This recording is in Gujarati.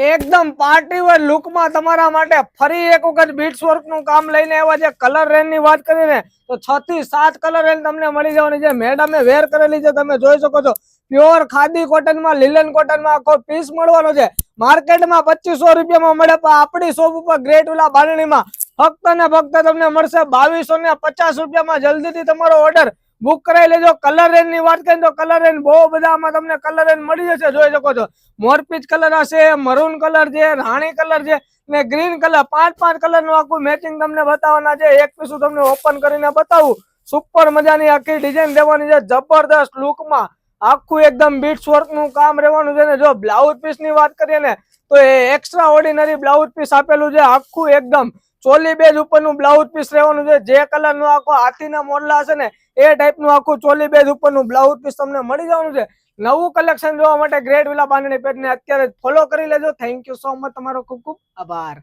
એકદમ પાર્ટી વેર લુકમાં તમારા માટે ફરી એક વખત બીટ્સ વર્ક નું કામ લઈને આવ્યા છે. કલર રેન્જ ની વાત કરીને તો 6 થી 7 કલર રેન્જ તમને મળી જવાની છે. મેડમે વેર કરેલી છે, તમે જોઈ શકો છો. પ્યોર ખાદી કોટન માં, લિલન કોટન માં આખો પીસ મળવાનો છે. માર્કેટમાં 2500 રૂપિયામાં મળે, પણ આપણી શોપ ઉપર ગ્રેટ વિલા બારણીમાં ફક્ત ને ફક્ત તમને મળશે 2250 રૂપિયામાં. જલ્દીથી તમારો ઓર્ડર બુક કરાવી લેજો. કલર રેન્જ ની વાત કરીએ તો કલર રેન્જ બહુ બધા આમાં તમને કલર રેન્જ મળી જશે, જોઈ શકો છો. મોરપીચ કલર હશે, મરૂન કલર છે, રાણી કલર છે ને ગ્રીન કલર. 5 કલર નું આખું મેચિંગ તમને બતાવવાના છે. એક પીસું તમને ઓપન કરીને બતાવું. સુપર મજાની આખી ડિઝાઇન દેવાની છે, જબરદસ્ત લુકમાં. આખું એકદમ બીટ્સ વર્ક નું કામ રહેવાનું છે ને જો બ્લાઉઝ પીસ ની વાત કરીએ ને તો એ એક્સ્ટ્રા ઓર્ડિનરી બ્લાઉઝ પીસ આપેલું છે. આખું એકદમ ચોલી બેઝ ઉપરનું બ્લાઉઝ પીસ રહેવાનું છે. જે કલર નું આખો હાથીના મોડલા હશે ને એ ટાઈપ નું આખું ચોલી બેઝ ઉપરનું બ્લાઉઝ પીસ તમને મળી જવાનું છે. નવું કલેક્શન જોવા માટે ગ્રેટ વિલા બાંધણી પેજ ને અત્યારે ફોલો કરી લેજો. થેન્ક યુ સો મચ, તમારો ખૂબ ખૂબ આભાર.